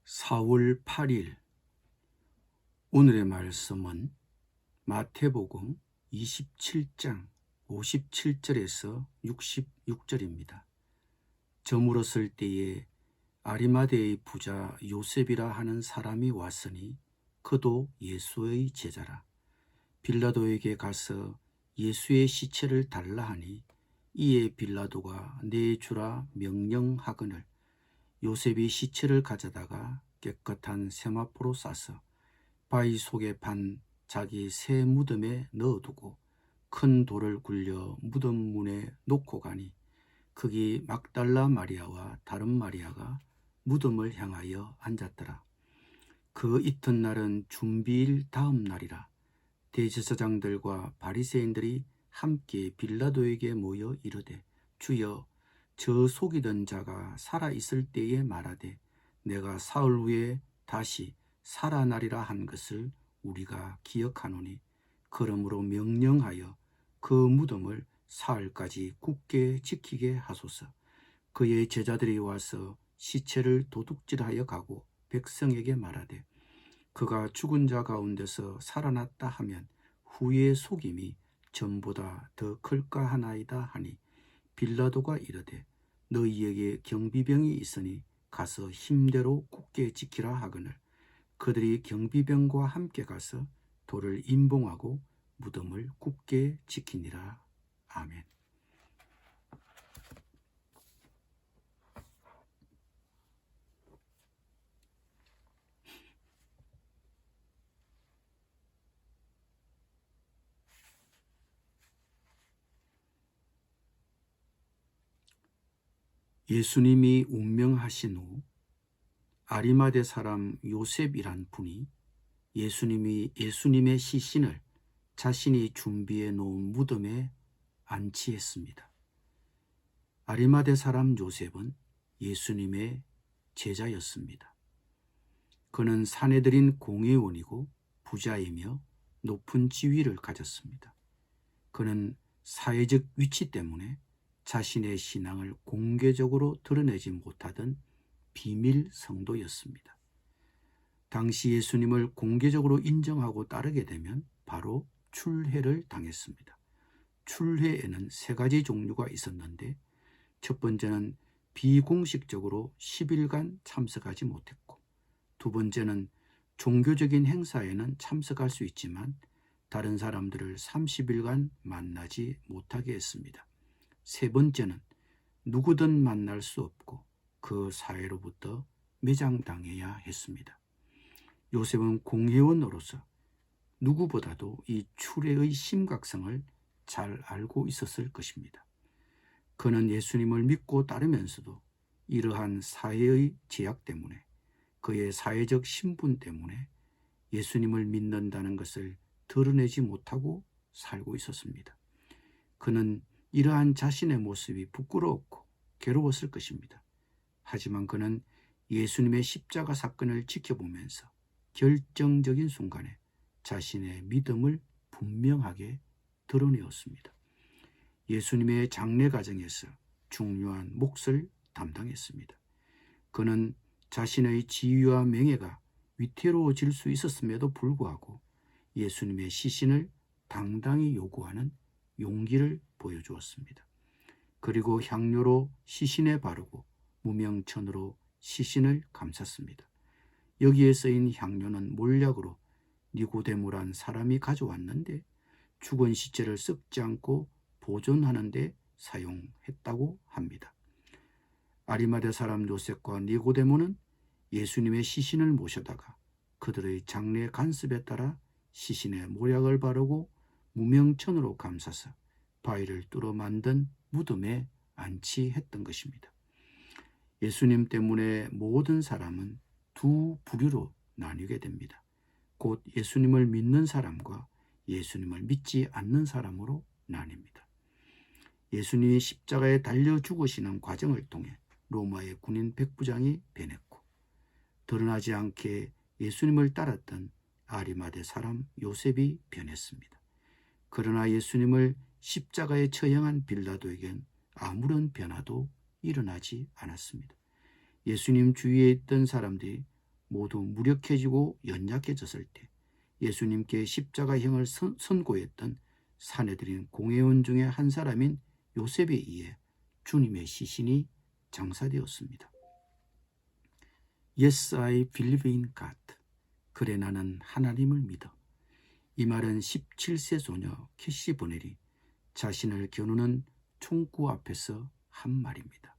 4월 8일 오늘의 말씀은 마태복음 27장 57절에서 66절입니다. 저물었을 때에 아리마대의 부자 요셉이라 하는 사람이 왔으니 그도 예수의 제자라. 빌라도에게 가서 예수의 시체를 달라 하니 이에 빌라도가 내주라 명령하거늘 요셉이 시체를 가져다가 깨끗한 세마포로 싸서 바위 속에 판 자기 새 무덤에 넣어두고 큰 돌을 굴려 무덤 문에 놓고 가니 거기 막달라 마리아와 다른 마리아가 무덤을 향하여 앉았더라. 그 이튿날은 준비일 다음 날이라. 대제사장들과 바리새인들이 함께 빌라도에게 모여 이르되 주여 저 속이던 자가 살아있을 때에 말하되 내가 사흘 후에 다시 살아나리라 한 것을 우리가 기억하노니 그러므로 명령하여 그 무덤을 사흘까지 굳게 지키게 하소서. 그의 제자들이 와서 시체를 도둑질하여 가고 백성에게 말하되 그가 죽은 자 가운데서 살아났다 하면 후의 속임이 전보다 더 클까 하나이다 하니 빌라도가 이르되 너희에게 경비병이 있으니 가서 힘대로 굳게 지키라 하거늘 그들이 경비병과 함께 가서 돌을 임봉하고 무덤을 굳게 지키니라. 아멘. 예수님이 운명하신 후 아리마대 사람 요셉이란 분이 예수님의 시신을 자신이 준비해 놓은 무덤에 안치했습니다. 아리마대 사람 요셉은 예수님의 제자였습니다. 그는 사내들인 공회원이고 부자이며 높은 지위를 가졌습니다. 그는 사회적 위치 때문에 자신의 신앙을 공개적으로 드러내지 못하던 비밀 성도였습니다. 당시 예수님을 공개적으로 인정하고 따르게 되면 바로 출회를 당했습니다. 출회에는 세 가지 종류가 있었는데 첫 번째는 비공식적으로 10일간 참석하지 못했고, 두 번째는 종교적인 행사에는 참석할 수 있지만 다른 사람들을 30일간 만나지 못하게 했습니다. 세 번째는 누구든 만날 수 없고 그 사회로부터 매장당해야 했습니다. 요셉은 공회원으로서 누구보다도 이 출애의 심각성을 잘 알고 있었을 것입니다. 그는 예수님을 믿고 따르면서도 이러한 사회의 제약 때문에, 그의 사회적 신분 때문에 예수님을 믿는다는 것을 드러내지 못하고 살고 있었습니다. 그는 이러한 자신의 모습이 부끄러웠고 괴로웠을 것입니다. 하지만 그는 예수님의 십자가 사건을 지켜보면서 결정적인 순간에 자신의 믿음을 분명하게 드러내었습니다. 예수님의 장례 과정에서 중요한 몫을 담당했습니다. 그는 자신의 지위와 명예가 위태로워질 수 있었음에도 불구하고 예수님의 시신을 당당히 요구하는 용기를 보여주었습니다. 그리고 향료로 시신에 바르고 무명천으로 시신을 감쌌습니다. 여기에 쓰인 향료는 몰약으로 니고데모란 사람이 가져왔는데 죽은 시체를 썩지 않고 보존하는 데 사용했다고 합니다. 아리마대 사람 요셉과 니고데모는 예수님의 시신을 모셔다가 그들의 장례 간습에 따라 시신에 모략을 바르고 무명천으로 감싸서 바위를 뚫어 만든 무덤에 안치했던 것입니다. 예수님 때문에 모든 사람은 두 부류로 나뉘게 됩니다. 곧 예수님을 믿는 사람과 예수님을 믿지 않는 사람으로 나뉩니다. 예수님이 십자가에 달려 죽으시는 과정을 통해 로마의 군인 백부장이 변했고, 드러나지 않게 예수님을 따랐던 아리마대 사람 요셉이 변했습니다. 그러나 예수님을 십자가에 처형한 빌라도에겐 아무런 변화도 일어나지 않았습니다. 예수님 주위에 있던 사람들이 모두 무력해지고 연약해졌을 때 예수님께 십자가형을 선고했던 사내들인 공회원 중에 한 사람인 요셉에 의해 주님의 시신이 장사되었습니다. Yes, I believe in God. 그래 나는 하나님을 믿어. 이 말은 17세 소녀 캐시 보넬이 자신을 겨누는 총구 앞에서 한 말입니다.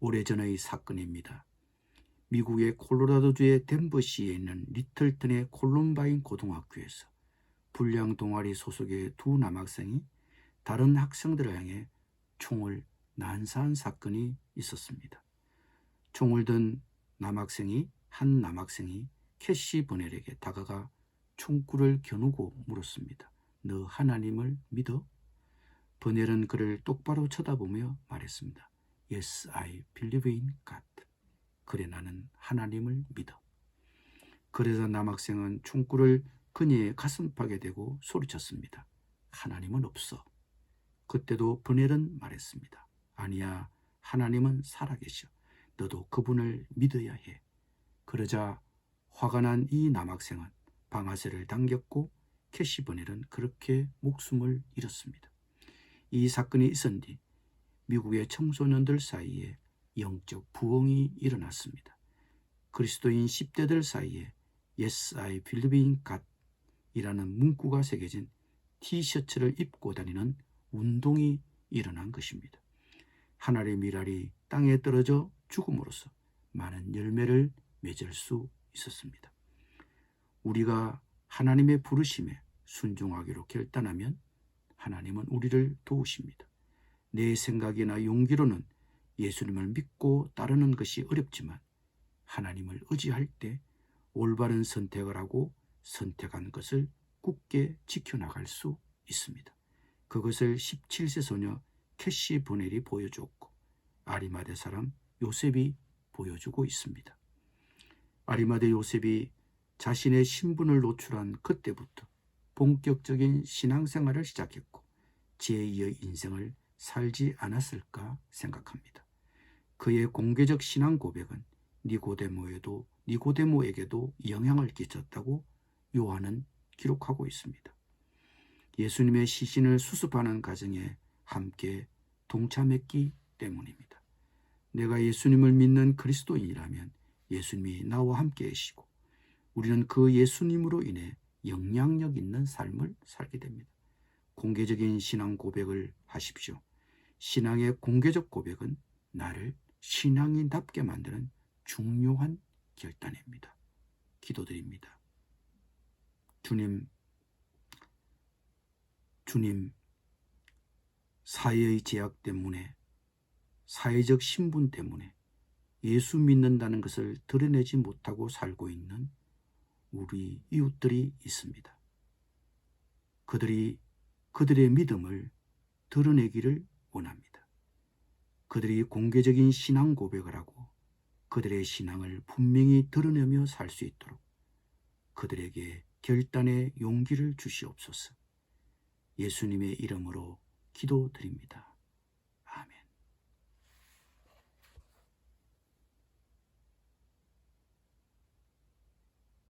오래전의 사건입니다. 미국의 콜로라도주의 덴버시에 있는 리틀턴의 콜럼바인 고등학교에서 불량 동아리 소속의 두 남학생이 다른 학생들을 향해 총을 난사한 사건이 있었습니다. 총을 든 한 남학생이 캐시 버넬에게 다가가 총구를 겨누고 물었습니다. 너 하나님을 믿어? 버넬은 그를 똑바로 쳐다보며 말했습니다. Yes, I believe in God. 그래 나는 하나님을 믿어. 그래서 남학생은 총구를 그녀의 가슴팍에 대고 소리쳤습니다. 하나님은 없어. 그때도 버넬은 말했습니다. 아니야, 하나님은 살아계셔. 너도 그분을 믿어야 해. 그러자 화가 난 이 남학생은 방아쇠를 당겼고 캐시 버넬은 그렇게 목숨을 잃었습니다. 이 사건이 있은 뒤 미국의 청소년들 사이에 영적 부흥이 일어났습니다. 그리스도인 10대들 사이에 Yes, I believe in God 이라는 문구가 새겨진 티셔츠를 입고 다니는 운동이 일어난 것입니다. 하늘의 미랄이 땅에 떨어져 죽음으로써 많은 열매를 맺을 수 있었습니다. 우리가 하나님의 부르심에 순종하기로 결단하면 하나님은 우리를 도우십니다. 내 생각이나 용기로는 예수님을 믿고 따르는 것이 어렵지만 하나님을 의지할 때 올바른 선택을 하고 선택한 것을 굳게 지켜나갈 수 있습니다. 그것을 17세 소녀 캐시 버넬이 보여주었고 아리마대 사람 요셉이 보여주고 있습니다. 아리마대 요셉이 자신의 신분을 노출한 그때부터 본격적인 신앙생활을 시작했고 제2의 인생을 살지 않았을까 생각합니다. 그의 공개적 신앙 고백은 니고데모에게도 영향을 끼쳤다고 요한은 기록하고 있습니다. 예수님의 시신을 수습하는 과정에 함께 동참했기 때문입니다. 내가 예수님을 믿는 그리스도인이라면 예수님이 나와 함께 계시고 우리는 그 예수님으로 인해 영향력 있는 삶을 살게 됩니다. 공개적인 신앙 고백을 하십시오. 신앙의 공개적 고백은 나를 신앙인답게 만드는 중요한 결단입니다. 기도드립니다. 주님, 사회의 제약 때문에, 사회적 신분 때문에 예수 믿는다는 것을 드러내지 못하고 살고 있는 우리 이웃들이 있습니다. 그들의 믿음을 드러내기를 원합니다. 그들이 공개적인 신앙 고백을 하고 그들의 신앙을 분명히 드러내며 살 수 있도록 그들에게 결단의 용기를 주시옵소서. 예수님의 이름으로 기도드립니다.